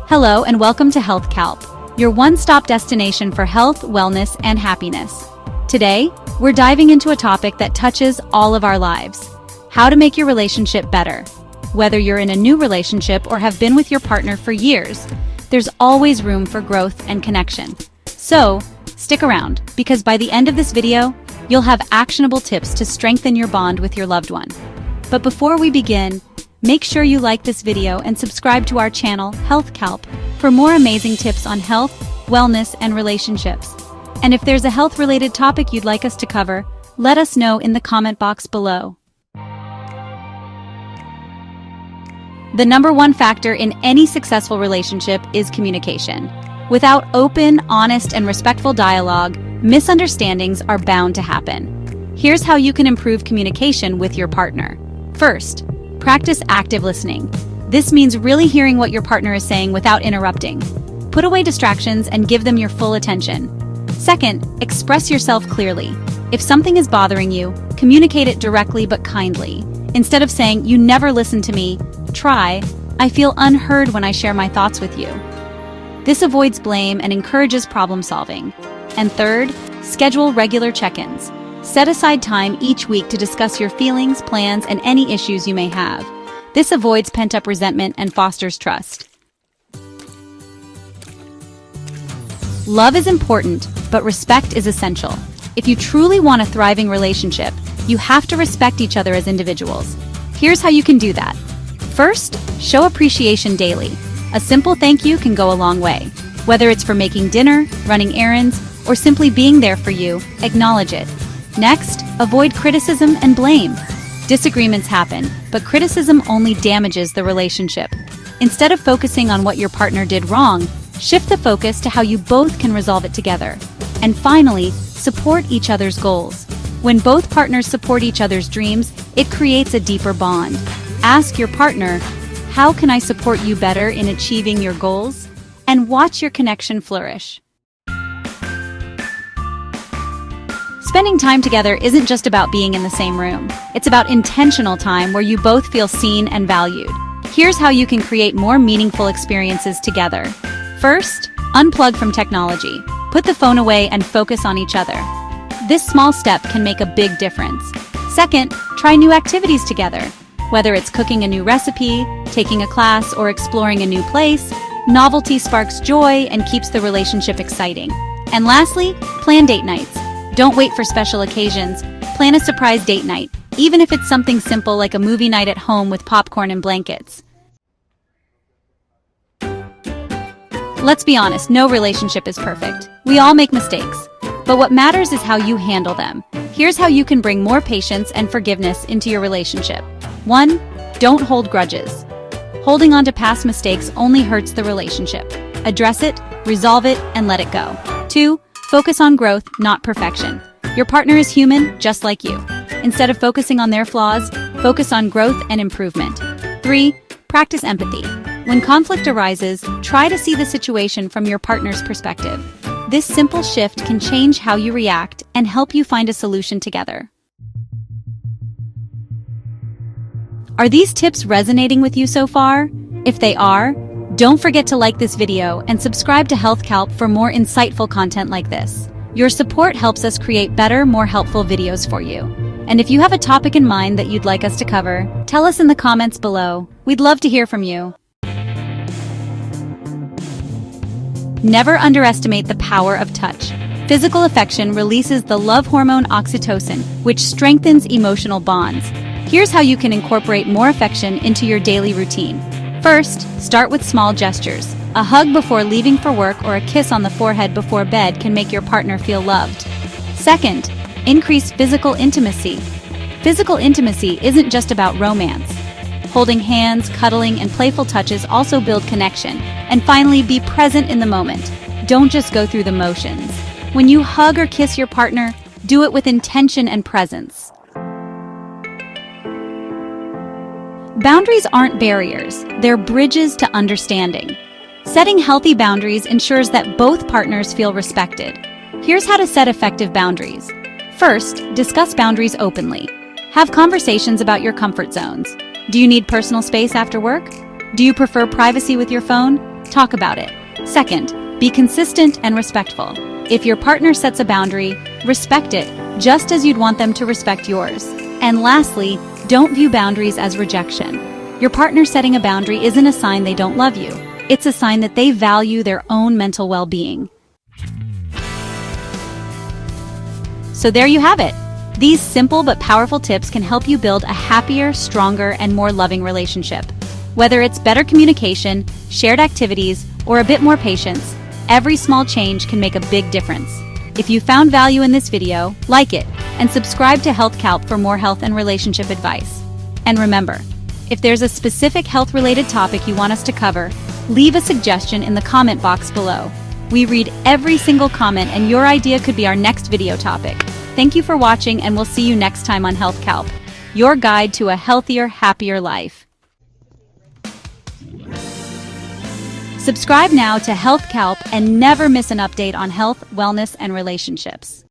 Hello and welcome to Health Calp, your one-stop destination for health, wellness, and happiness. Today, we're diving into a topic that touches all of our lives: how to make your relationship better. Whether you're in a new relationship or have been with your partner for years, there's always room for growth and connection. So, stick around, because by the end of this video, you'll have actionable tips to strengthen your bond with your loved one. But before we begin, make sure you like this video and subscribe to our channel, Health Calp, for more amazing tips on health, wellness, and relationships. And if there's a health-related topic you'd like us to cover, let us know in the comment box below. The number one factor in any successful relationship is communication. Without open, honest, and respectful dialogue, misunderstandings are bound to happen. Here's how you can improve communication with your partner. First, practice active listening. This means really hearing what your partner is saying without interrupting. Put away distractions and give them your full attention. Second, express yourself clearly. If something is bothering you, communicate it directly but kindly. Instead of saying, "You never listen to me," try, "I feel unheard when I share my thoughts with you." This avoids blame and encourages problem solving. And third, schedule regular check-ins. Set aside time each week to discuss your feelings, plans, and any issues you may have. This avoids pent-up resentment and fosters trust. Love is important, but respect is essential. If you truly want a thriving relationship, you have to respect each other as individuals. Here's how you can do that. First, show appreciation daily. A simple thank you can go a long way. Whether it's for making dinner, running errands, or simply being there for you, acknowledge it. Next, avoid criticism and blame. Disagreements happen, but criticism only damages the relationship. Instead of focusing on what your partner did wrong, shift the focus to how you both can resolve it together. And finally, support each other's goals. When both partners support each other's dreams, it creates a deeper bond. Ask your partner, "How can I support you better in achieving your goals?" And watch your connection flourish. Spending time together isn't just about being in the same room. It's about intentional time where you both feel seen and valued. Here's how you can create more meaningful experiences together. First, unplug from technology. Put the phone away and focus on each other. This small step can make a big difference. Second, try new activities together. Whether it's cooking a new recipe, taking a class, or exploring a new place, novelty sparks joy and keeps the relationship exciting. And lastly, plan date nights. Don't wait for special occasions. Plan a surprise date night, even if it's something simple like a movie night at home with popcorn and blankets. Let's be honest, no relationship is perfect. We all make mistakes. But what matters is how you handle them. Here's how you can bring more patience and forgiveness into your relationship. 1. Don't hold grudges. Holding on to past mistakes only hurts the relationship. Address it, resolve it, and let it go. 2. Focus on growth, not perfection. Your partner is human, just like you. Instead of focusing on their flaws, focus on growth and improvement. 3. Practice empathy. When conflict arises, try to see the situation from your partner's perspective. This simple shift can change how you react and help you find a solution together. Are these tips resonating with you so far? If they are, don't forget to like this video and subscribe to Health Calp for more insightful content like this. Your support helps us create better, more helpful videos for you. And if you have a topic in mind that you'd like us to cover, tell us in the comments below. We'd love to hear from you. Never underestimate the power of touch. Physical affection releases the love hormone oxytocin, which strengthens emotional bonds. Here's how you can incorporate more affection into your daily routine. First, start with small gestures. A hug before leaving for work or a kiss on the forehead before bed can make your partner feel loved. Second, increase physical intimacy. Physical intimacy isn't just about romance. Holding hands, cuddling, and playful touches also build connection. And finally, be present in the moment. Don't just go through the motions. When you hug or kiss your partner, do it with intention and presence. Boundaries aren't barriers, they're bridges to understanding. Setting healthy boundaries ensures that both partners feel respected. Here's how to set effective boundaries. First, discuss boundaries openly. Have conversations about your comfort zones. Do you need personal space after work? Do you prefer privacy with your phone? Talk about it. Second, be consistent and respectful. If your partner sets a boundary, respect it, just as you'd want them to respect yours. And lastly, don't view boundaries as rejection. Your partner setting a boundary isn't a sign they don't love you. It's a sign that they value their own mental well-being. So there you have it. These simple but powerful tips can help you build a happier, stronger, and more loving relationship. Whether it's better communication, shared activities, or a bit more patience, every small change can make a big difference. If you found value in this video, like it, and subscribe to Health Calp for more health and relationship advice. And remember, if there's a specific health-related topic you want us to cover, leave a suggestion in the comment box below. We read every single comment, and your idea could be our next video topic. Thank you for watching, and we'll see you next time on Health Calp, your guide to a healthier, happier life. Subscribe now to Health Calp and never miss an update on health, wellness, and relationships.